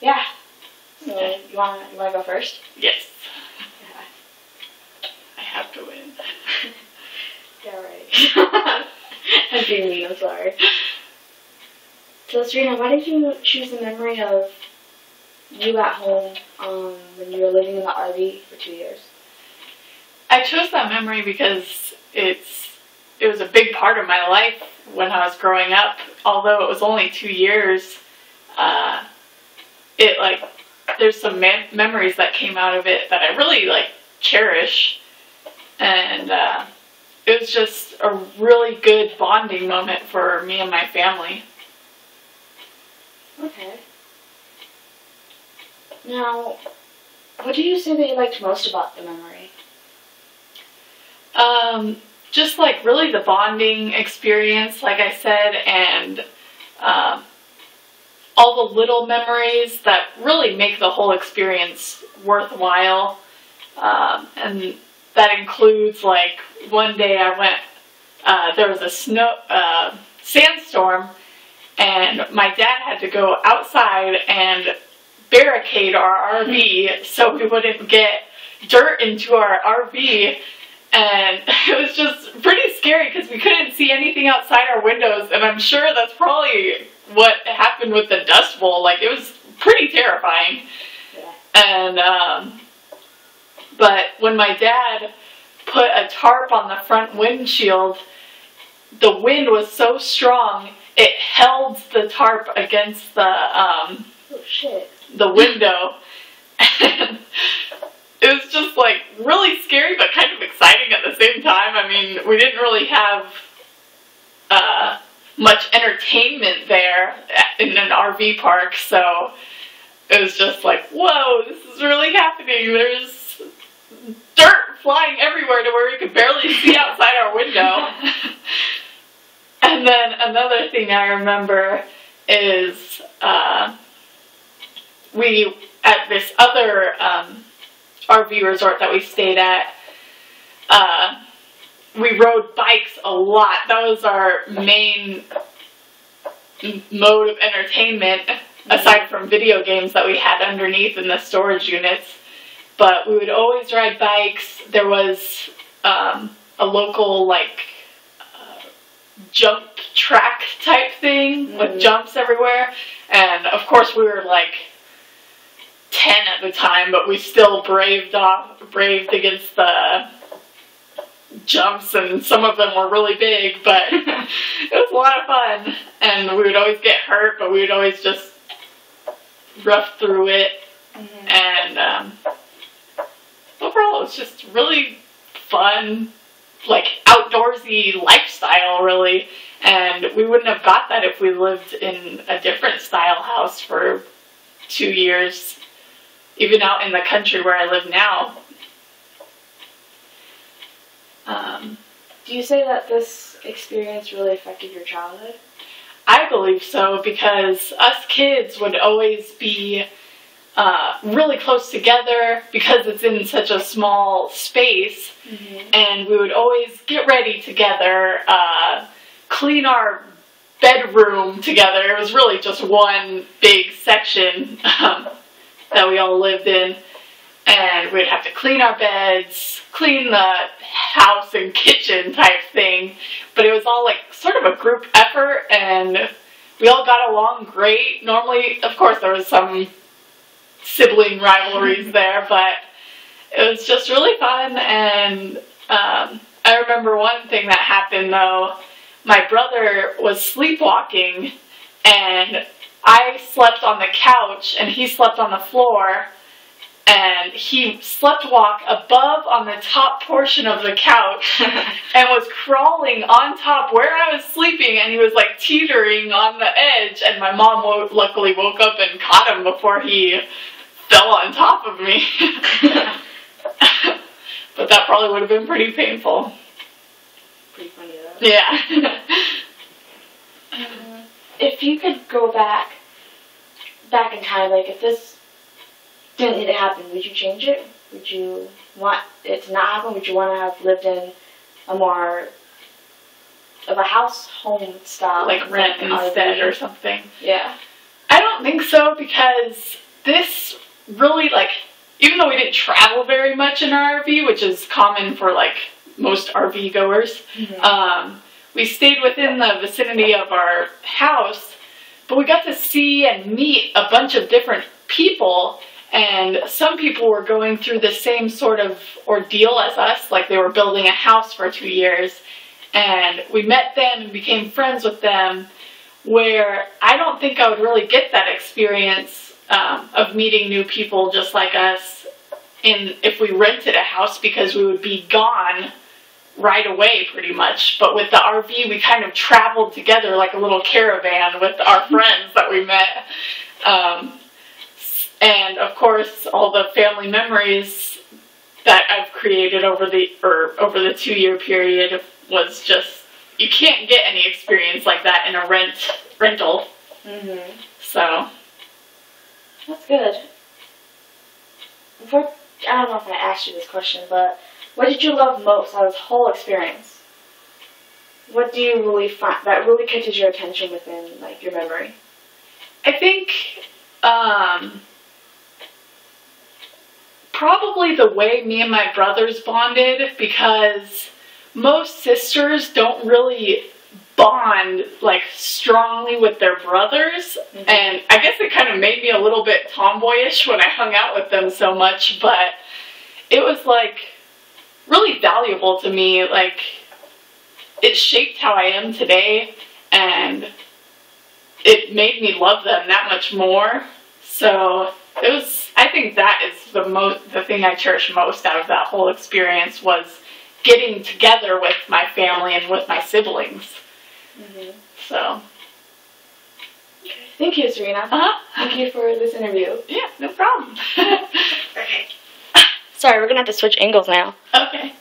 Yeah. So you wanna go first? Yes. Yeah. I have to win. Yeah, right. I'm being mean, I'm sorry. So Serena, why did you choose the memory of you at home when you were living in the RV for 2 years? I chose that memory because it was a big part of my life when I was growing up. Although it was only 2 years, there's some memories that came out of it that I really cherish, and it was just a really good bonding moment for me and my family. Okay. Now, what did you say that you liked most about the memory? Just really the bonding experience, like I said, and all the little memories that really make the whole experience worthwhile. And that includes one day I went, there was a sandstorm, and my dad had to go outside and barricade our RV so we wouldn't get dirt into our RV. And it was just pretty scary because we couldn't see anything outside our windows, and I'm sure that's probably what happened with the Dust Bowl. It was pretty terrifying. Yeah. And, but when my dad put a tarp on the front windshield, the wind was so strong, it held the tarp against the, the window. And it was just really scary, but kind of exciting at the same time. I mean, we didn't really have much entertainment there in an RV park, so it was just whoa, this is really happening. There's dirt flying everywhere to where we could barely see outside our window. And then another thing I remember is we, at this other RV resort that we stayed at, we rode bikes a lot. That was our main mode of entertainment, aside from video games that we had underneath in the storage units. But we would always ride bikes. There was a local jump track type thing with jumps everywhere, and of course we were 10 at the time, but we still braved against the jumps, and some of them were really big, but it was a lot of fun, and we would always get hurt, but we would always just rough through it. And overall it was just really fun, outdoorsy lifestyle, really, and we wouldn't have got that if we lived in a different style house for 2 years. Even out in the country where I live now. Do you say that this experience really affected your childhood? I believe so, because us kids would always be really close together because it's in such a small space, and we would always get ready together, clean our bedroom together. It was really just one big section that we all lived in, and we'd have to clean our beds, clean the house and kitchen type thing, but it was all sort of a group effort, and we all got along great. Normally, of course, there was some sibling rivalries there, but it was just really fun. And I remember one thing that happened, though. My brother was sleepwalking, and I slept on the couch, and he slept on the floor, and he sleptwalked above on the top portion of the couch and was crawling on top where I was sleeping, and he was teetering on the edge, and my mom luckily woke up and caught him before he fell on top of me. But that probably would have been pretty painful. Pretty funny though. Yeah. If you could go back in time, if this didn't need to happen, would you change it? Would you want it to not happen? Would you want to have lived in a more of a home style? Rent instead or something? Yeah. I don't think so, because this really, like, even though we didn't travel very much in our RV, which is common for, like, most RV goers, we stayed within the vicinity of our house, but we got to see and meet a bunch of different people, and some people were going through the same sort of ordeal as us, like they were building a house for 2 years, and we met them and became friends with them, where I don't think I would really get that experience of meeting new people just like us if we rented a house, because we would be gone right away pretty much. But with the RV, we kind of traveled together like a little caravan with our friends that we met. And of course, all the family memories that I've created over the 2-year period was just, you can't get any experience like that in a rental. So that's good. I don't know if I asked you this question, but what did you love most out of this whole experience? What do you really find that really catches your attention within, like, your memory? I think probably the way me and my brothers bonded, because most sisters don't really bond, like, strongly with their brothers, and I guess it kind of made me a little bit tomboyish when I hung out with them so much, but it was, like, really valuable to me. Like, it shaped how I am today, and it made me love them that much more. So it was, I think that is the thing I cherish most out of that whole experience, was getting together with my family and with my siblings. So thank you, Serena. Thank you for this interview. Yeah, no problem. Okay. Sorry, we're gonna have to switch angles now. Okay.